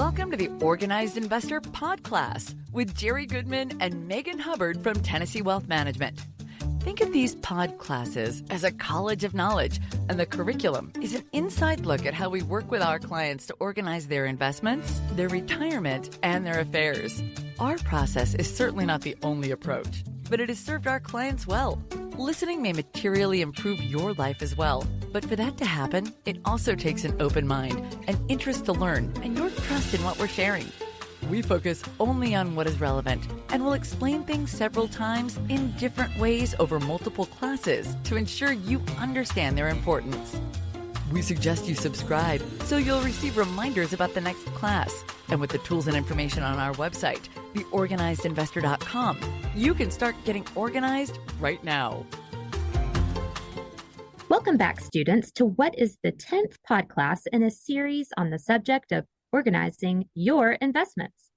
Welcome to the Organized Investor PodCLASS with Jerry Goodman and Megan Hubbard from Tennessee Wealth Management. Think of these pod classes as a college of knowledge, and the curriculum is an inside look at how we work with our clients to organize their investments, their retirement, and their affairs. Our process is certainly not the only approach, but it has served our clients well. Listening may materially improve your life as well, but for that to happen, it also takes an open mind, an interest to learn, and your trust in what we're sharing. We focus only on what is relevant and will explain things several times in different ways over multiple classes to ensure you understand their importance. We suggest you subscribe so you'll receive reminders about the next class. And with the tools and information on our website, theorganizedinvestor.com, you can start getting organized right now. Welcome back, students, to what is the 10th PodCLASS in a series on the subject of organizing your investments.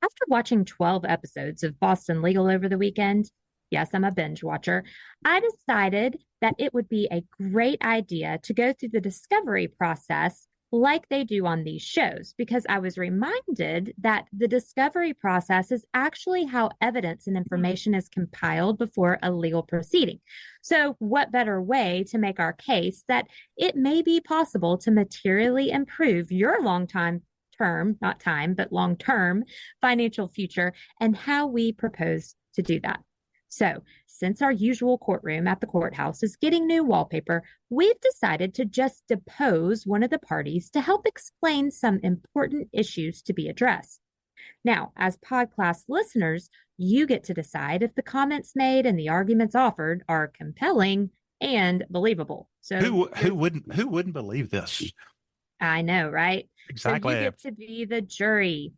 After watching 12 episodes of Boston Legal over the weekend, yes, I'm a binge watcher, I decided that it would be a great idea to go through the discovery process like they do on these shows, because I was reminded that the discovery process is actually how evidence and information is compiled before a legal proceeding. So what better way to make our case that it may be possible to materially improve your long-term financial future, and how we propose to do that. So, since our usual courtroom at the courthouse is getting new wallpaper, we've decided to just depose one of the parties to help explain some important issues to be addressed. Now, as PodCLASS listeners, you get to decide if the comments made and the arguments offered are compelling and believable. So, who wouldn't believe this? I know, right? Exactly. So you get to be the jury.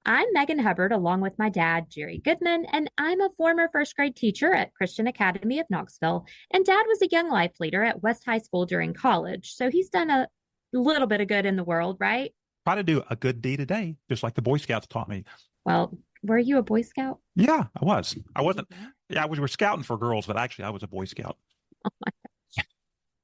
I'm Megan Hubbard, along with my dad, Jerry Goodman, and I'm a former first grade teacher at Christian Academy of Knoxville. And Dad was a young life leader at West High School during college. So he's done a little bit of good in the world, right? Try to do a good deed a day, just like the Boy Scouts taught me. Well, were you a Boy Scout? Yeah, I was. I wasn't. Yeah, we were scouting for girls, but actually I was a Boy Scout. Oh my gosh.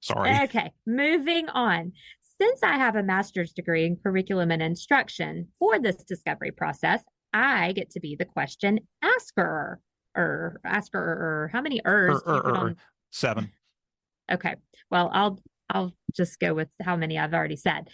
Sorry. Okay, moving on. Since I have a master's degree in curriculum and instruction for this discovery process, I get to be the question asker. How many ers? 7. Okay. Well, I'll just go with how many I've already said.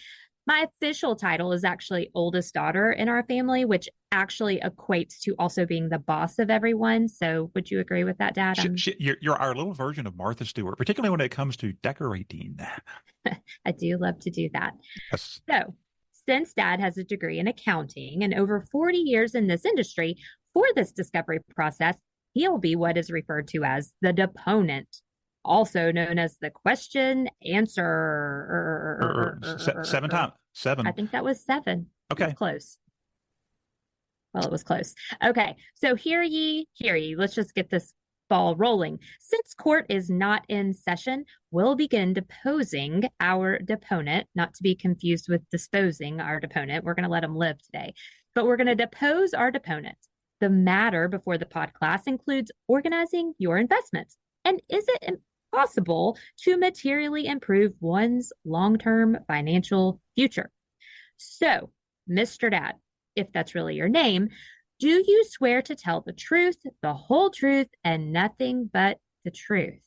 My official title is actually oldest daughter in our family, which actually equates to also being the boss of everyone. So would you agree with that, Dad? You're our little version of Martha Stewart, particularly when it comes to decorating. I do love to do that. Yes. So since Dad has a degree in accounting and over 40 years in this industry, for this discovery process, he'll be what is referred to as the deponent, also known as the question answer. 7 times. 7. I think that was 7. Okay. It was close. Well, it was close. Okay. So hear ye. Let's just get this ball rolling. Since court is not in session, we'll begin deposing our deponent, not to be confused with disposing our deponent. We're going to let him live today, but we're going to depose our deponent. The matter before the PodCLASS includes organizing your investments. And is it possible to materially improve one's long-term financial future? So, Mr. Dad, if that's really your name, do you swear to tell the truth, the whole truth, and nothing but the truth?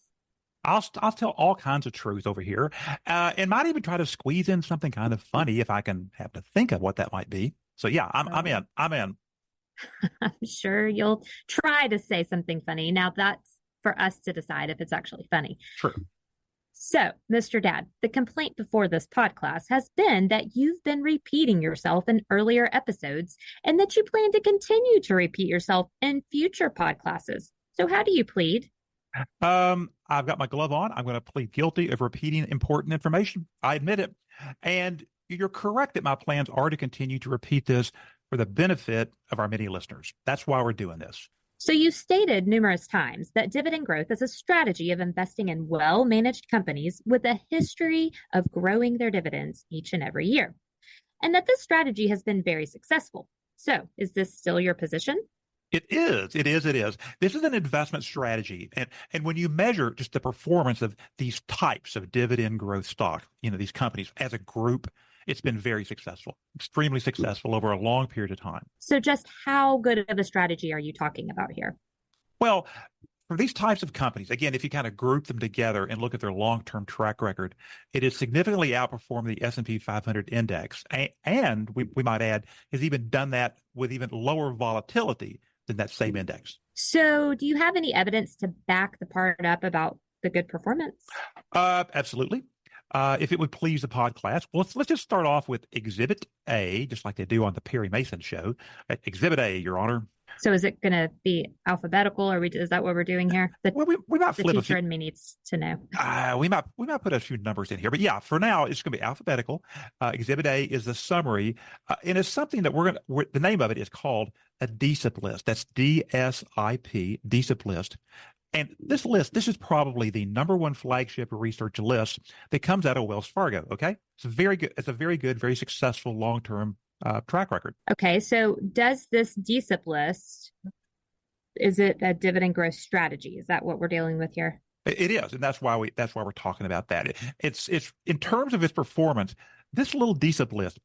I'll tell all kinds of truth over here, and might even try to squeeze in something kind of funny if I can have to think of what that might be. So yeah, I'm in. I'm sure you'll try to say something funny. Now that's for us to decide if it's actually funny. True. So, Mr. Dad, the complaint before this PodCLASS has been that you've been repeating yourself in earlier episodes and that you plan to continue to repeat yourself in future PodCLASSes. So how do you plead? I've got my glove on. I'm going to plead guilty of repeating important information. I admit it. And you're correct that my plans are to continue to repeat this for the benefit of our many listeners. That's why we're doing this. So you stated numerous times that dividend growth is a strategy of investing in well-managed companies with a history of growing their dividends each and every year, and that this strategy has been very successful. So is this still your position? It is. This is an investment strategy. And when you measure just the performance of these types of dividend growth stock, these companies as a group, It's been very successful, extremely successful over a long period of time. So just how good of a strategy are you talking about here? Well, for these types of companies, again, if you kind of group them together and look at their long-term track record, it has significantly outperformed the S&P 500 index. And we might add, has even done that with even lower volatility than that same index. So do you have any evidence to back the part up about the good performance? Absolutely. If it would please the pod class, well, let's just start off with Exhibit A, just like they do on the Perry Mason show. Exhibit A, Your Honor. So is it going to be alphabetical, or is that what we're doing here? Well, we might flip the teacher in me needs to know. We might put a few numbers in here, but yeah, for now it's going to be alphabetical. Exhibit A is the summary, and it's something that the name of it is called a DSIP list. That's DSIP, DSIP list. And this is probably the number one flagship research list that comes out of Wells Fargo. Okay, it's a very good, very successful long-term track record. Okay, so does this DSIP list, is it a dividend growth strategy? Is that what we're dealing with here? It is, and that's why we're talking about that. It's in terms of its performance. This little DSIP list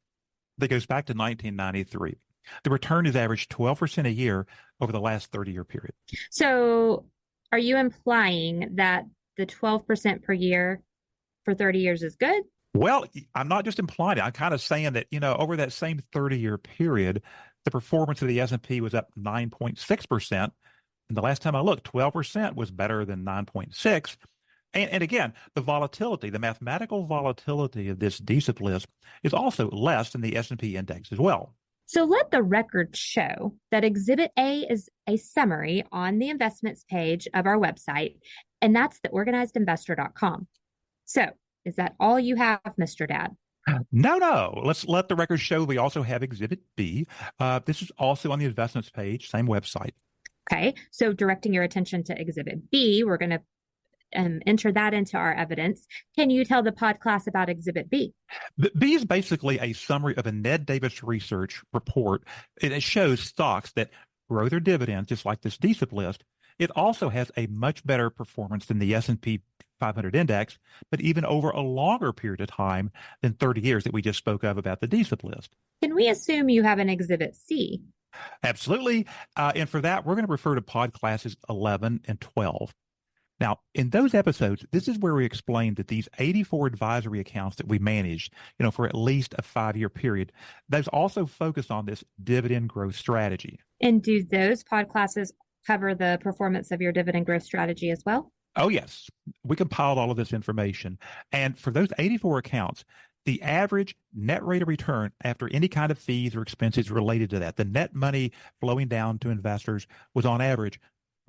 that goes back to 1993, the return has averaged 12% a year over the last 30-year period. So, are you implying that the 12% per year for 30 years is good? Well, I'm not just implying it. I'm kind of saying that, over that same 30-year period, the performance of the S&P was up 9.6%. And the last time I looked, 12% was better than 9.6. And again, the mathematical volatility of this DSIP list is also less than the S&P index as well. So let the record show that Exhibit A is a summary on the investments page of our website, and that's the organizedinvestor.com. So is that all you have, Mr. Dad? No. Let's let the record show we also have Exhibit B. This is also on the investments page, same website. Okay, so directing your attention to Exhibit B, we're going to enter that into our evidence. Can you tell the pod class about Exhibit B? B is basically a summary of a Ned Davis research report. It shows stocks that grow their dividends, just like this DSIP list. It also has a much better performance than the S&P 500 index, but even over a longer period of time than 30 years that we just spoke of about the DSIP list. Can we assume you have an Exhibit C? Absolutely. And for that, we're going to refer to pod classes 11 and 12. Now, in those episodes, this is where we explain that these 84 advisory accounts that we managed, for at least a 5-year period, those also focus on this dividend growth strategy. And do those pod classes cover the performance of your dividend growth strategy as well? Oh, yes. We compiled all of this information. And for those 84 accounts, the average net rate of return after any kind of fees or expenses related to that, the net money flowing down to investors, was on average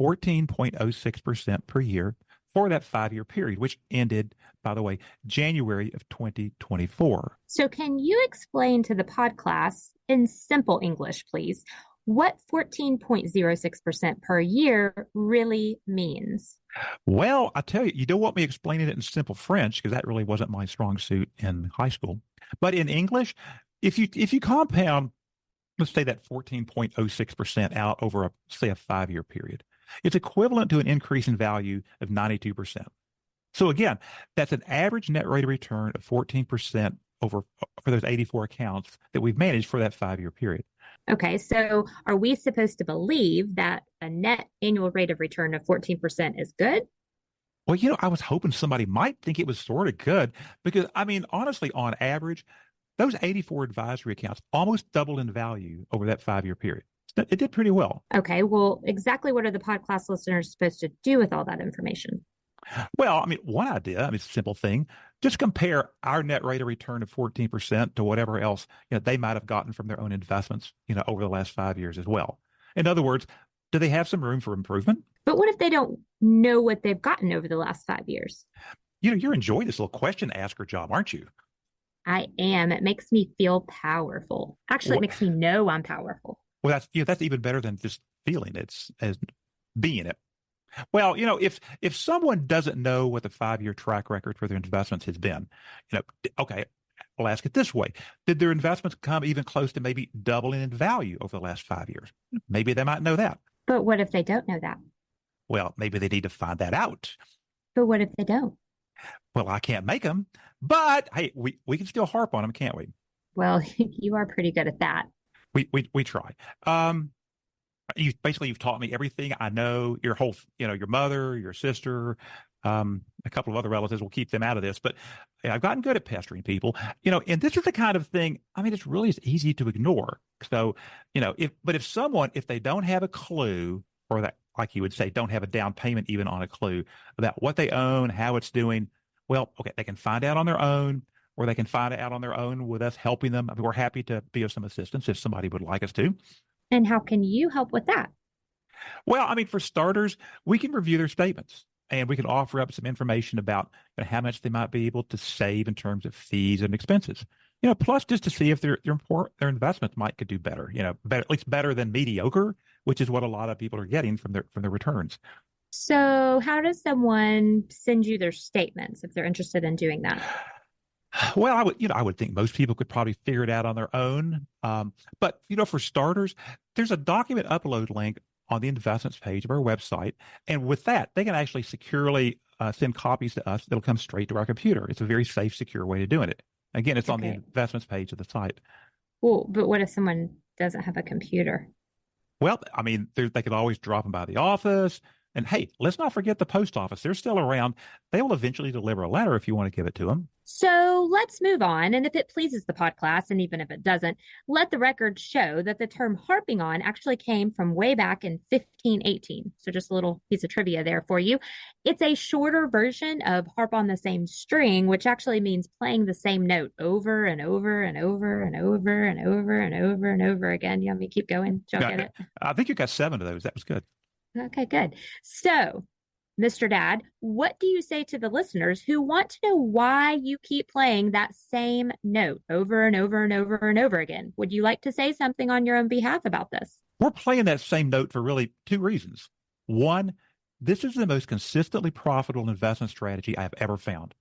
14.06% per year for that 5-year period, which ended, by the way, January of 2024. So can you explain to the pod class in simple English, please, what 14.06% per year really means? Well, I tell you, you don't want me explaining it in simple French because that really wasn't my strong suit in high school. But in English, if you compound, let's say that 14.06% out over say a 5-year period, it's equivalent to an increase in value of 92%. So again, that's an average net rate of return of 14% for those 84 accounts that we've managed for that 5-year period. Okay, so are we supposed to believe that a net annual rate of return of 14% is good? Well, I was hoping somebody might think it was sort of good because, honestly, on average, those 84 advisory accounts almost doubled in value over that 5-year period. It did pretty well. Okay, well, exactly what are the podcast listeners supposed to do with all that information? Well, one idea, it's a simple thing. Just compare our net rate of return of 14% to whatever else they might have gotten from their own investments, over the last 5 years as well. In other words, do they have some room for improvement? But what if they don't know what they've gotten over the last 5 years? You're enjoying this little question asker job, aren't you? I am. It makes me feel powerful. Actually, it makes me know I'm powerful. Well, that's even better than just feeling it's as being it. Well, if someone doesn't know what the 5-year track record for their investments has been, okay, I'll ask it this way. Did their investments come even close to maybe doubling in value over the last 5 years? Maybe they might know that. But what if they don't know that? Well, maybe they need to find that out. But what if they don't? Well, I can't make them, but hey, we can still harp on them, can't we? Well, you are pretty good at that. We try. You've taught me everything I know. Your whole, your mother, your sister, a couple of other relatives. We'll keep them out of this, but I've gotten good at pestering people. And this is the kind of thing. I mean, it's really easy to ignore. So, if they don't have a clue, or that, like you would say, don't have a down payment even on a clue about what they own, how it's doing, well, okay, they can find out on their own, or they can find it out on their own with us helping them. I mean, we're happy to be of some assistance if somebody would like us to. And how can you help with that? Well, I mean, for starters, we can review their statements and we can offer up some information about how much they might be able to save in terms of fees and expenses. Plus just to see if their investments could do better. At least better than mediocre, which is what a lot of people are getting from their returns. So, how does someone send you their statements if they're interested in doing that? Well, I would think most people could probably figure it out on their own. But for starters, there's a document upload link on the investments page of our website. And with that, they can actually securely send copies to us. It'll come straight to our computer. It's a very safe, secure way of doing it. Again, it's on the investments page of the site. Well, but what if someone doesn't have a computer? Well, I mean, they could always drop them by the office. And hey, let's not forget the post office. They're still around. They will eventually deliver a letter if you want to give it to them. So let's move on. And if it pleases the podcast, and even if it doesn't, let the record show that the term harping on actually came from way back in 1518. So just a little piece of trivia there for you. It's a shorter version of harp on the same string, which actually means playing the same note over and over and over and over and over and over and over again. You want me to keep going? Did y'all get it? I think you got 7 of those. That was good. Okay, good. So, Mr. Dad, what do you say to the listeners who want to know why you keep playing that same note over and over and over and over again? Would you like to say something on your own behalf about this? We're playing that same note for really 2 reasons. One, this is the most consistently profitable investment strategy I've ever found.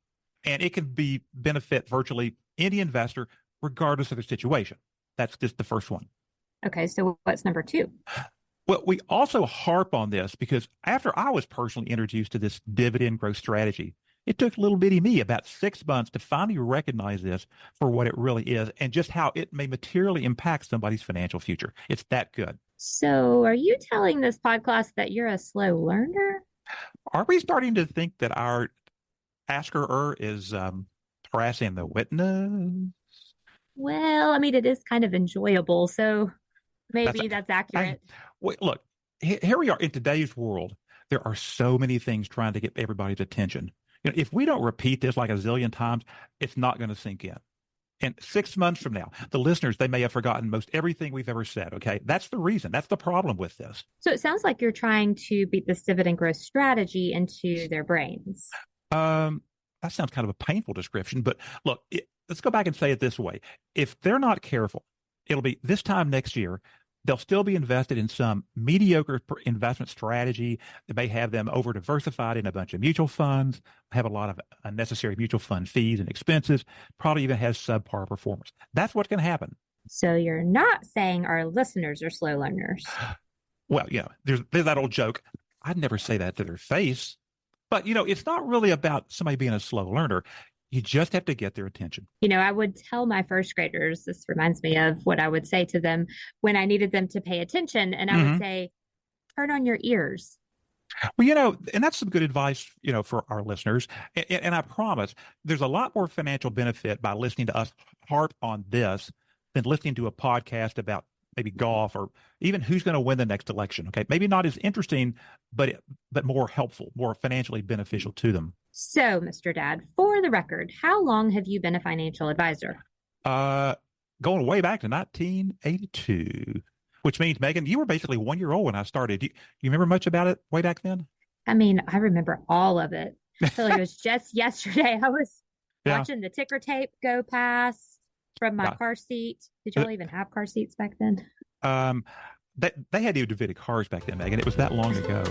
And it can benefit virtually any investor, regardless of their situation. That's just the first one. Okay, so what's number 2? Well, we also harp on this because after I was personally introduced to this dividend growth strategy, it took little bitty me about 6 months to finally recognize this for what it really is and just how it may materially impact somebody's financial future. It's that good. So are you telling this podcast that you're a slow learner? Are we starting to think that our asker is harassing the witness? Well, I mean, it is kind of enjoyable, so maybe that's accurate. Look, here we are in today's world. There are so many things trying to get everybody's attention. If we don't repeat this like a zillion times, it's not going to sink in. And 6 months from now, the listeners, they may have forgotten most everything we've ever said. Okay. That's the reason. That's the problem with this. So it sounds like you're trying to beat this dividend growth strategy into their brains. That sounds kind of a painful description, but look, let's go back and say it this way. If they're not careful, it'll be this time next year, they'll still be invested in some mediocre investment strategy that may have them over diversified in a bunch of mutual funds, have a lot of unnecessary mutual fund fees and expenses, probably even has subpar performance. That's what's going to happen. So you're not saying our listeners are slow learners. Well, there's that old joke. I'd never say that to their face. But, it's not really about somebody being a slow learner. You just have to get their attention. I would tell my first graders, this reminds me of what I would say to them when I needed them to pay attention. And I would say, turn on your ears. Well, and that's some good advice, for our listeners. And I promise there's a lot more financial benefit by listening to us harp on this than listening to a podcast about maybe golf or even who's going to win the next election. Okay. Maybe not as interesting, but more helpful, more financially beneficial to them. So, Mr. Dad, for the record, how long have you been a financial advisor? Going way back to 1982, which means, Megan, you were basically 1 year old when I started. Do you remember much about it way back then? I mean, I remember all of it. I feel like it was just yesterday. I was watching the ticker tape go past from my car seat. Did y'all even have car seats back then? They had individual cars back then, Megan. It was that long ago.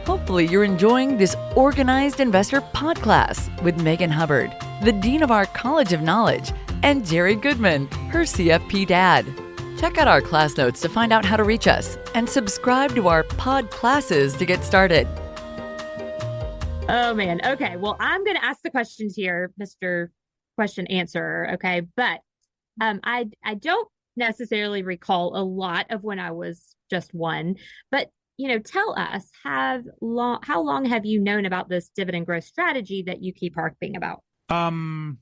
Hopefully you're enjoying this Organized Investor PodCLASS with Megan Hubbard, the Dean of our College of Knowledge, and Jerry Goodman, her CFP dad. Check out our class notes to find out how to reach us and subscribe to our PodCLASSes to get started. Oh, man. Okay. Well, I'm going to ask the questions here, Mr. question answerer. Okay. But I don't necessarily recall a lot of when I was just one, but tell us, how long have you known about this dividend growth strategy that you keep harping about? When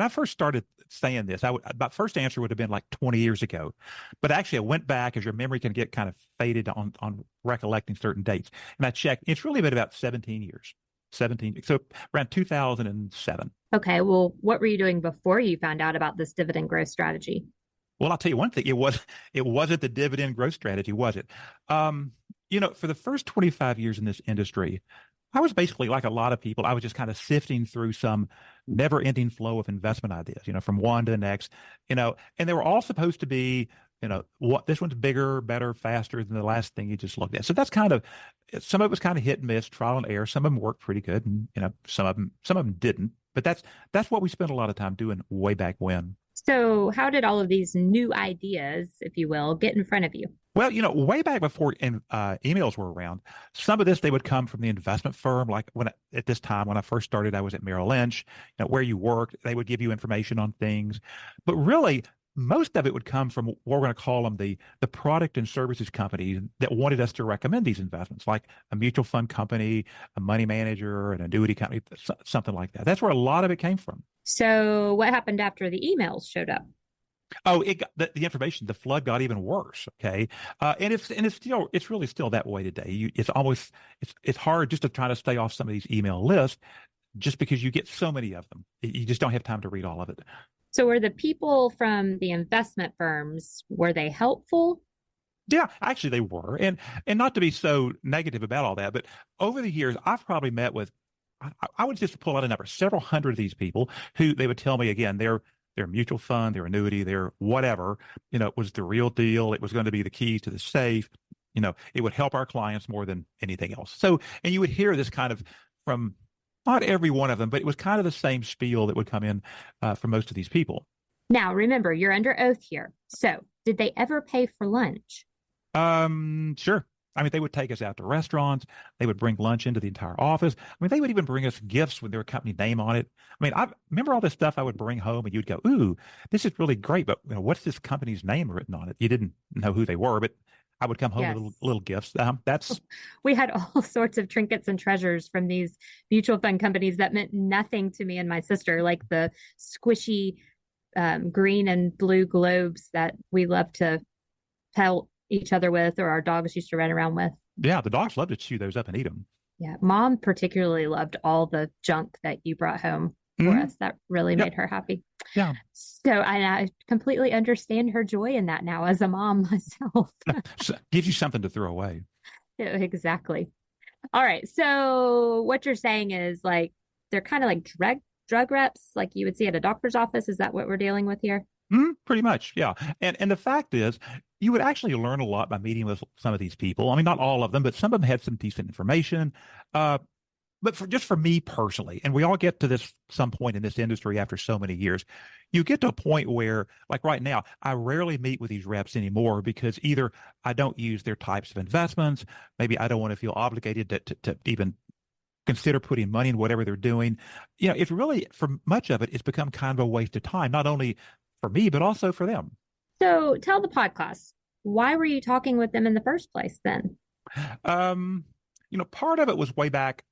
I first started saying this, my first answer would have been like 20 years ago. But actually, I went back, as your memory can get kind of faded on recollecting certain dates. And I checked. It's really been about 17 years. 17, so around 2007. Okay. Well, what were you doing before you found out about this dividend growth strategy? Well, I'll tell you one thing. It wasn't the dividend growth strategy, was it? For the first 25 years in this industry, I was basically like a lot of people. I was just kind of sifting through some never-ending flow of investment ideas, from one to the next, and they were all supposed to be, what this one's bigger, better, faster than the last thing you just looked at. So that's kind of, some of it was kind of hit and miss, trial and error. Some of them worked pretty good, and some of them didn't. But that's what we spent a lot of time doing way back when. So how did all of these new ideas, if you will, get in front of you? Well, way back before emails were around, some of this, they would come from the investment firm. Like at this time, when I first started, I was at Merrill Lynch, where you worked, they would give you information on things. But really, most of it would come from what we're going to call them the product and services companies that wanted us to recommend these investments, like a mutual fund company, a money manager, an annuity company, something like that. That's where a lot of it came from. So what happened after the emails showed up? Oh, the information, the flood got even worse. Okay, and it's really still that way today. It's hard just to try to stay off some of these email lists, just because you get so many of them. You just don't have time to read all of it. So were the people from the investment firms, were they helpful? Yeah, actually they were, and not to be so negative about all that, but over the years I've probably met with, I would just pull out a number, several hundred of these people who they would tell me again their mutual fund, their annuity, their whatever, it was the real deal. It was going to be the keys to the safe. It would help our clients more than anything else. So, and you would hear this kind of from not every one of them, but it was kind of the same spiel that would come in from most of these people. Now, remember, you're under oath here. So did they ever pay for lunch? Sure. I mean, they would take us out to restaurants. They would bring lunch into the entire office. I mean, they would even bring us gifts with their company name on it. I mean, I remember all this stuff I would bring home, and you'd go, "Ooh, this is really great, but what's this company's name written on it?" You didn't know who they were, but I would come home Yes. with little gifts. That's We had all sorts of trinkets and treasures from these mutual fund companies that meant nothing to me and my sister, like the squishy green and blue globes that we love to pelt each other with, or our dogs used to run around with. Yeah, the dogs love to chew those up and eat them. Yeah, Mom particularly loved all the junk that you brought home for us. That really made her happy. Yeah. So I completely understand her joy in that now as a mom myself. So, gives you something to throw away. Yeah, exactly. All right. So what you're saying is like they're kind of like drug reps, like you would see at a doctor's office. Is that what we're dealing with here? Pretty much, yeah. And the fact is, you would actually learn a lot by meeting with some of these people. I mean, not all of them, but some of them had some decent information. But for me personally, and we all get to this some point in this industry after so many years, you get to a point where, like right now, I rarely meet with these reps anymore because either I don't use their types of investments, maybe I don't want to feel obligated to even consider putting money in whatever they're doing. It's really, for much of it, it's become kind of a waste of time, not only for me, but also for them. So tell the PodCLASS, why were you talking with them in the first place then? Part of it was way back,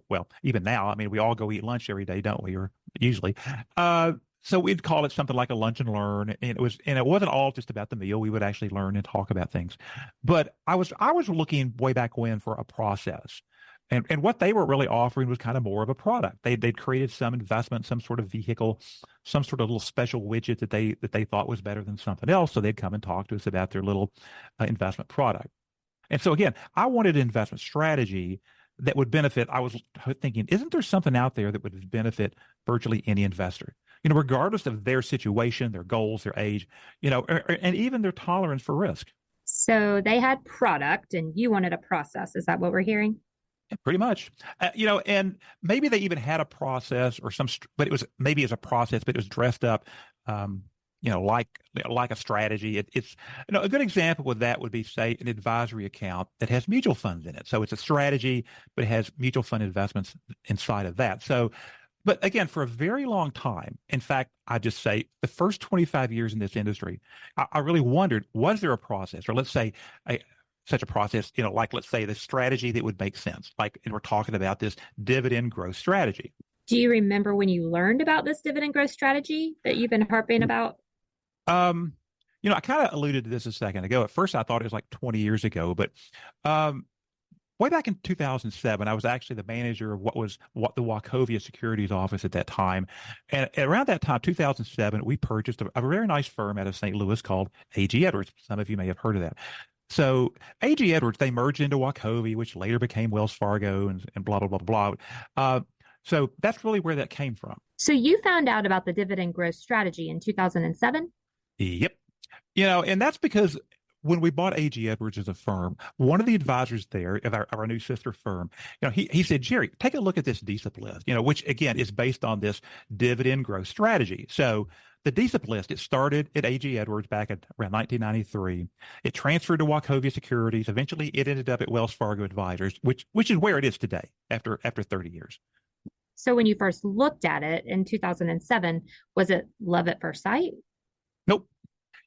well, even now, I mean, we all go eat lunch every day, don't we? Or usually. So we'd call it something like a lunch and learn. And it wasn't all just about the meal. We would actually learn and talk about things. But I was looking way back when for a process. And what they were really offering was kind of more of a product. They'd created some investment, some sort of vehicle, some sort of little special widget that they thought was better than something else. So they'd come and talk to us about their little investment product. And so again, I wanted an investment strategy that would benefit. I was thinking, isn't there something out there that would benefit virtually any investor? Regardless of their situation, their goals, their age, and even their tolerance for risk. So they had product, and you wanted a process. Is that what we're hearing? Yeah, pretty much, and maybe they even had a process or but it was maybe as a process, but it was dressed up, like a strategy. It's a good example of that would be, say, an advisory account that has mutual funds in it. So it's a strategy, but it has mutual fund investments inside of that. So, But again, for a very long time, in fact, I just say the first 25 years in this industry, I really wondered, was there a process, or let's say such a process, like let's say the strategy that would make sense, like, and we're talking about this dividend growth strategy. Do you remember when you learned about this dividend growth strategy that you've been harping about? I kind of alluded to this a second ago. At first, I thought it was like 20 years ago, but way back in 2007, I was actually the manager of what the Wachovia Securities office at that time. And around that time, 2007, we purchased a very nice firm out of St. Louis called A.G. Edwards. Some of you may have heard of that. So A.G. Edwards, they merged into Wachovia, which later became Wells Fargo and blah, blah, blah, blah. So that's really where that came from. So you found out about the dividend growth strategy in 2007? Yep. And that's because when we bought A.G. Edwards as a firm, one of the advisors there of our new sister firm, he said, Jerry, take a look at this DSIP list, which again is based on this dividend growth strategy. So the DSIP list, it started at A.G. Edwards back at around 1993. It transferred to Wachovia Securities. Eventually, it ended up at Wells Fargo Advisors, which is where it is today after 30 years. So when you first looked at it in 2007, was it love at first sight? Nope.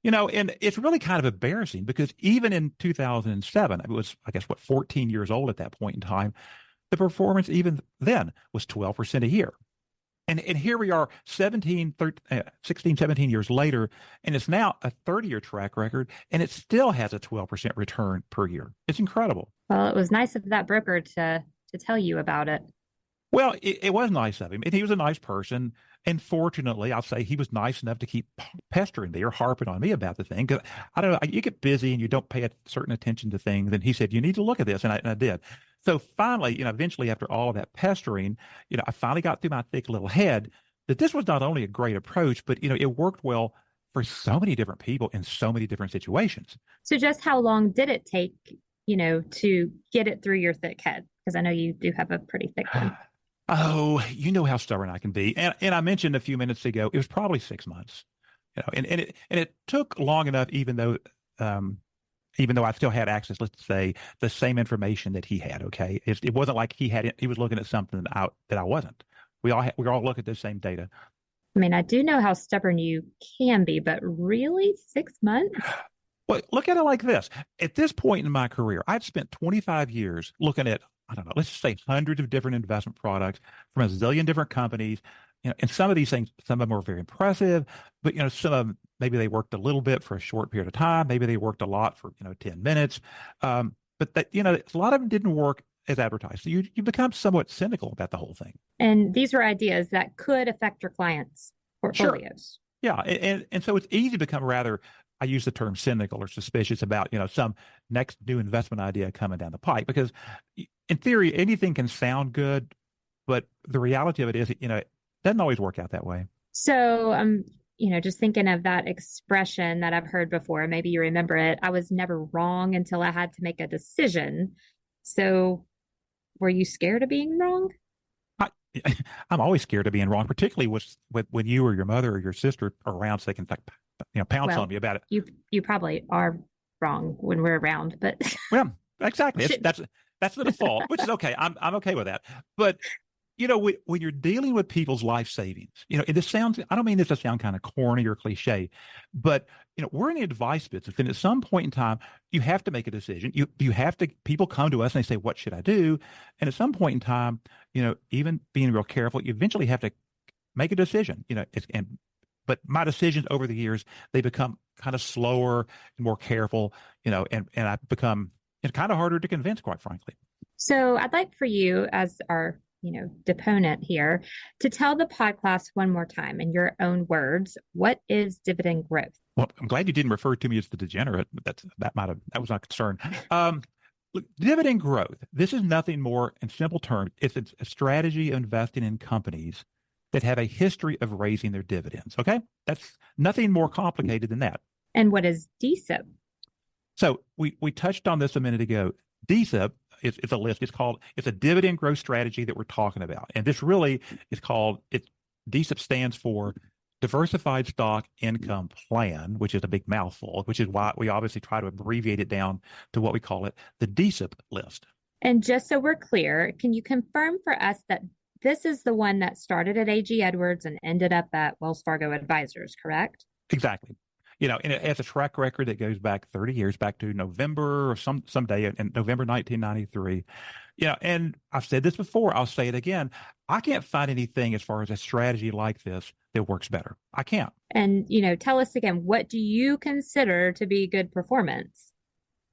And it's really kind of embarrassing because even in 2007, it was, I guess, 14 years old at that point in time, the performance even then was 12% a year. And here we are 16, 17 years later, and it's now a 30-year track record, and it still has a 12% return per year. It's incredible. Well, it was nice of that broker to tell you about it. Well, it was nice of him, and he was a nice person. And fortunately, I'll say he was nice enough to keep pestering me or harping on me about the thing. Because I don't know, you get busy and you don't pay a certain attention to things. And he said, you need to look at this. And I did. So finally, eventually after all of that pestering, I finally got through my thick little head that this was not only a great approach, but, it worked well for so many different people in so many different situations. So just how long did it take, to get it through your thick head? Because I know you do have a pretty thick one. Oh, you know how stubborn I can be. And I mentioned a few minutes ago, it was probably 6 months, and it took long enough, even though I still had access, let's say, the same information that he had. Okay. It wasn't like he was looking at something that I wasn't. We all look at the same data. I mean, I do know how stubborn you can be, but really 6 months? Well, look at it like this. At this point in my career, I'd spent 25 years looking at, I don't know, let's just say hundreds of different investment products from a zillion different companies. And some of these things, some of them were very impressive, but, some of them, maybe they worked a little bit for a short period of time. Maybe they worked a lot for, 10 minutes. But that, a lot of them didn't work as advertised. So you become somewhat cynical about the whole thing. And these are ideas that could affect your clients' portfolios. Sure. Yeah. And so it's easy to become rather, I use the term cynical or suspicious about, some next new investment idea coming down the pike, because in theory, anything can sound good, but the reality of it is, it doesn't always work out that way. So, just thinking of that expression that I've heard before, maybe you remember it. I was never wrong until I had to make a decision. So were you scared of being wrong? I'm always scared of being wrong, particularly with when you or your mother or your sister are around, so they can pounce on me about it. You probably are wrong when we're around, but well, exactly. That's the default, which is okay. I'm okay with that. But when you're dealing with people's life savings, I don't mean this to sound kind of corny or cliche, but we're in the advice business, and at some point in time, you have to make a decision. You have to. People come to us and they say, "What should I do?" And at some point in time, even being real careful, you eventually have to make a decision. But my decisions over the years, they become kind of slower and more careful, and I become kind of harder to convince, quite frankly. So I'd like for you, as our deponent here, to tell the PodCLASS one more time in your own words, what is dividend growth? Well, I'm glad you didn't refer to me as the degenerate, but that was my concern. Look, dividend growth, this is nothing more, in simple terms, it's a strategy of investing in companies that have a history of raising their dividends. Okay? That's nothing more complicated than that. And what is DSIP? So we touched on this a minute ago. DSIP is a list. It's a dividend growth strategy that we're talking about. And this really is DSIP stands for Diversified Stock Income Plan, which is a big mouthful, which is why we obviously try to abbreviate it down to what we call it, the DSIP list. And just so we're clear, can you confirm for us that this is the one that started at AG Edwards and ended up at Wells Fargo Advisors, correct? Exactly. And it has a track record that goes back 30 years, back to November or some day in November 1993. And I've said this before, I'll say it again. I can't find anything as far as a strategy like this that works better. I can't. And, tell us again, what do you consider to be good performance?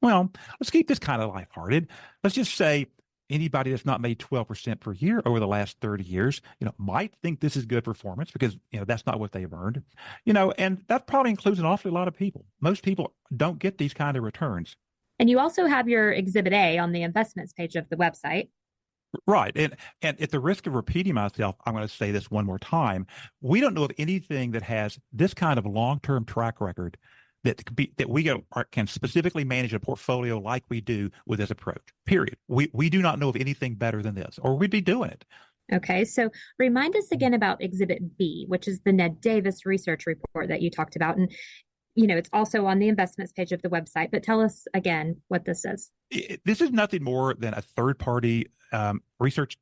Well, let's keep this kind of lighthearted. Let's just say anybody that's not made 12% per year over the last 30 years, might think this is good performance because, that's not what they've earned, and that probably includes an awfully lot of people. Most people don't get these kind of returns. And you also have your Exhibit A on the investments page of the website. Right. And at the risk of repeating myself, I'm going to say this one more time. We don't know of anything that has this kind of long-term track record that we can specifically manage a portfolio like we do with this approach, period. We do not know of anything better than this, or we'd be doing it. Okay, so remind us again about Exhibit B, which is the Ned Davis research report that you talked about. And, it's also on the investments page of the website, but tell us again what this is. This is nothing more than a third-party research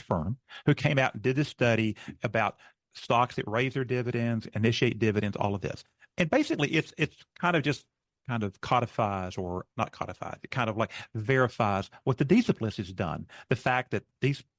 firm who came out and did this study about stocks that raise their dividends, initiate dividends, all of this. And basically, it's kind of codifies, or not codifies. It kind of like verifies what the DSIP list has done. The fact that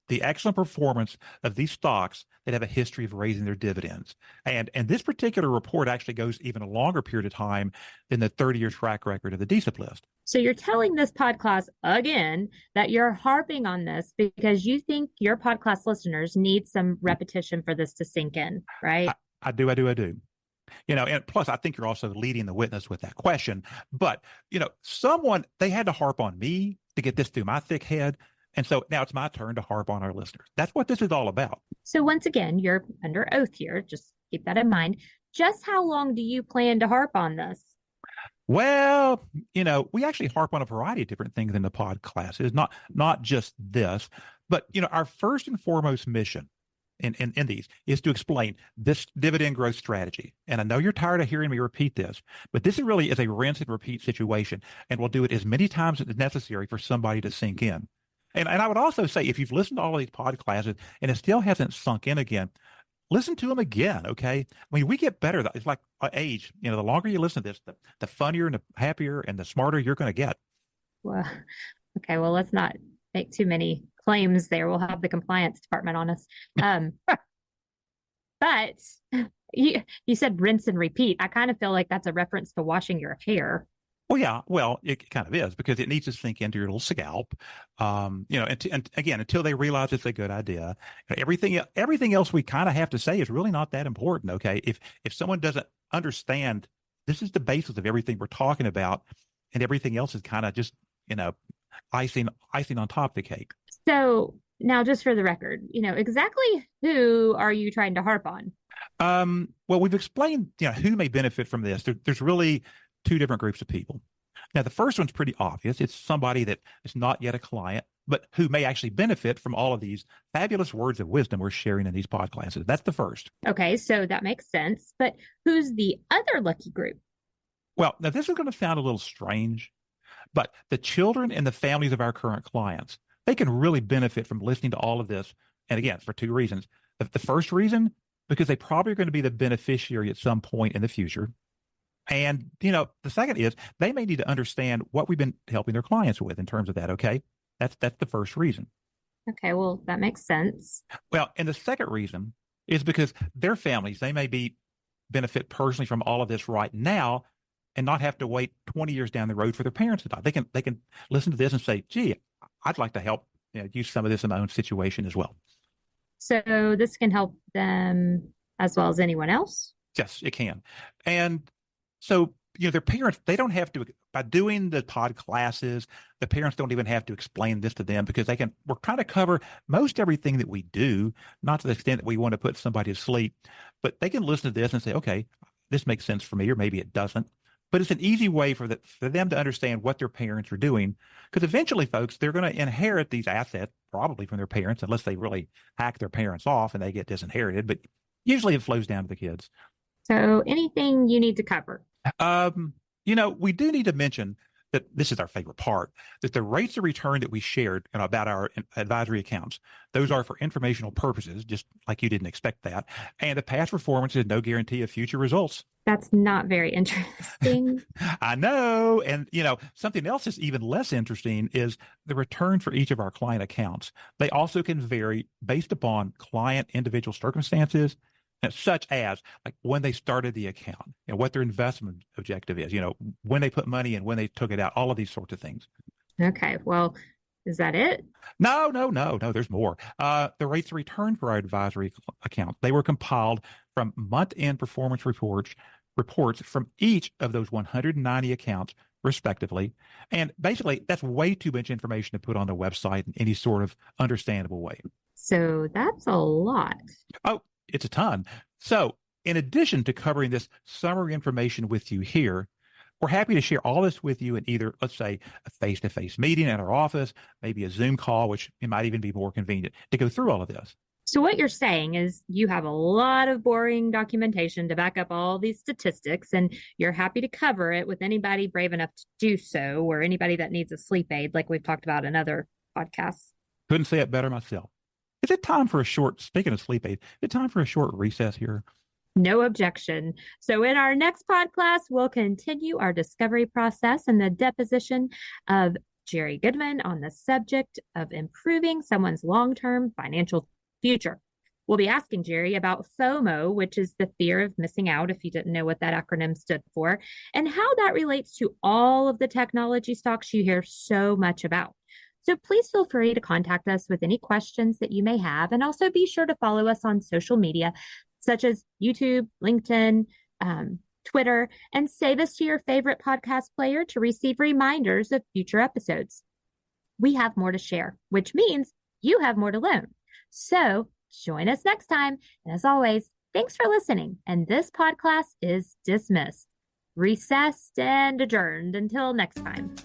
the excellent performance of these stocks that have a history of raising their dividends. And this particular report actually goes even a longer period of time than the 30-year track record of the DSIP list. So you're telling this PodCLASS again that you're harping on this because you think your PodCLASS listeners need some repetition for this to sink in, right? I do. And plus, I think you're also leading the witness with that question. But, they had to harp on me to get this through my thick head. And so now it's my turn to harp on our listeners. That's what this is all about. So once again, you're under oath here. Just keep that in mind. Just how long do you plan to harp on this? Well, we actually harp on a variety of different things in the pod classes, not just this. But, our first and foremost mission in these is to explain this dividend growth strategy. And I know you're tired of hearing me repeat this, but this really is a rinse and repeat situation, and we'll do it as many times as necessary for somebody to sink in. And I would also say, if you've listened to all of these pod classes and it still hasn't sunk in again, listen to them again, okay? I mean, we get better. It's like age. The longer you listen to this, the funnier and the happier and the smarter you're going to get. Well, okay, well, let's not make too many claims there. We'll have the compliance department on us. But you said rinse and repeat. I kind of feel like that's a reference to washing your hair. Well, yeah, it kind of is, because it needs to sink into your little scalp. And again, until they realize it's a good idea. Everything else we kind of have to say is really not that important. Okay, if someone doesn't understand, this is the basis of everything we're talking about, and everything else is kind of just icing on top of the cake. So now, just for the record, exactly who are you trying to harp on? Well, we've explained who may benefit from this. There's really two different groups of people. Now, the first one's pretty obvious. It's somebody that is not yet a client, but who may actually benefit from all of these fabulous words of wisdom we're sharing in these pod classes. That's the first. Okay, so that makes sense. But who's the other lucky group? Well, now this is going to sound a little strange, but the children and the families of our current clients, they can really benefit from listening to all of this. And again, for two reasons. The first reason, because they probably are going to be the beneficiary at some point in the future. And, the second is they may need to understand what we've been helping their clients with in terms of that. Okay. That's the first reason. Okay. Well, that makes sense. Well, and the second reason is because their families, they may benefit personally from all of this right now and not have to wait 20 years down the road for their parents to die. They can listen to this and say, gee, I'd like to help use some of this in my own situation as well. So this can help them as well as anyone else? Yes, it can. And so, their parents, they don't have to, by doing the pod classes, the parents don't even have to explain this to them, because we're trying to cover most everything that we do, not to the extent that we want to put somebody to sleep, but they can listen to this and say, okay, this makes sense for me, or maybe it doesn't. But it's an easy way for them to understand what their parents are doing, because eventually, folks, they're going to inherit these assets probably from their parents, unless they really hack their parents off and they get disinherited. But usually it flows down to the kids. So anything you need to cover? We do need to mention that this is our favorite part, that the rates of return that we shared about our advisory accounts, those are for informational purposes, just like you didn't expect that. And the past performance is no guarantee of future results. That's not very interesting. I know. And, something else that's even less interesting is the return for each of our client accounts. They also can vary based upon client individual circumstances, such as like when they started the account and what their investment objective is, when they put money in, when they took it out, all of these sorts of things. Okay. Well, is that it? No, there's more. The rates of return for our advisory account, they were compiled from month-end performance reports from each of those 190 accounts, respectively. And basically, that's way too much information to put on the website in any sort of understandable way. So that's a lot. Oh, it's a ton. So in addition to covering this summary information with you here, we're happy to share all this with you in either, let's say, a face-to-face meeting at our office, maybe a Zoom call, which it might even be more convenient to go through all of this. So what you're saying is you have a lot of boring documentation to back up all these statistics, and you're happy to cover it with anybody brave enough to do so, or anybody that needs a sleep aid, like we've talked about in other podcasts. Couldn't say it better myself. Is it time for speaking of sleep aid, is it time for a short recess here? No objection. So in our next PodCLASS, we'll continue our discovery process and the deposition of Jerry Goodman on the subject of improving someone's long-term financial future. We'll be asking Jerry about FOMO, which is the fear of missing out, if you didn't know what that acronym stood for, and how that relates to all of the technology stocks you hear so much about. So please feel free to contact us with any questions that you may have, and also be sure to follow us on social media, such as YouTube, LinkedIn, Twitter, and save us to your favorite podcast player to receive reminders of future episodes. We have more to share, which means you have more to learn. So join us next time. And as always, thanks for listening. And this PodCLASS is dismissed, recessed, and adjourned until next time.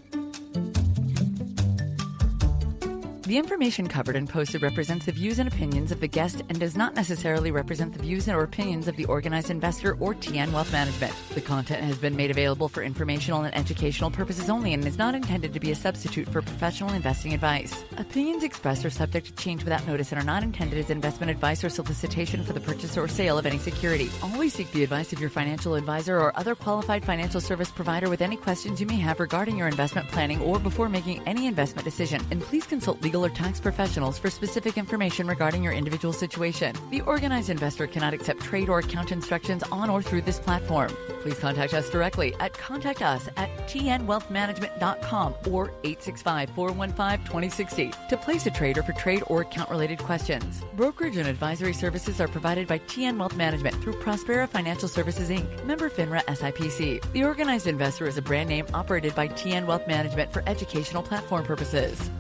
The information covered and posted represents the views and opinions of the guest and does not necessarily represent the views or opinions of the Organized Investor or TN Wealth Management. The content has been made available for informational and educational purposes only and is not intended to be a substitute for professional investing advice. Opinions expressed are subject to change without notice and are not intended as investment advice or solicitation for the purchase or sale of any security. Always seek the advice of your financial advisor or other qualified financial service provider with any questions you may have regarding your investment planning or before making any investment decision. And please consult legal or tax professionals for specific information regarding your individual situation. The Organized Investor cannot accept trade or account instructions on or through this platform. Please contact us directly at contactus@tnwealthmanagement.com or 865-415-2060 to place a trade or for trade or account-related questions. Brokerage and advisory services are provided by TN Wealth Management through Prospera Financial Services, Inc., member FINRA SIPC. The Organized Investor is a brand name operated by TN Wealth Management for educational platform purposes.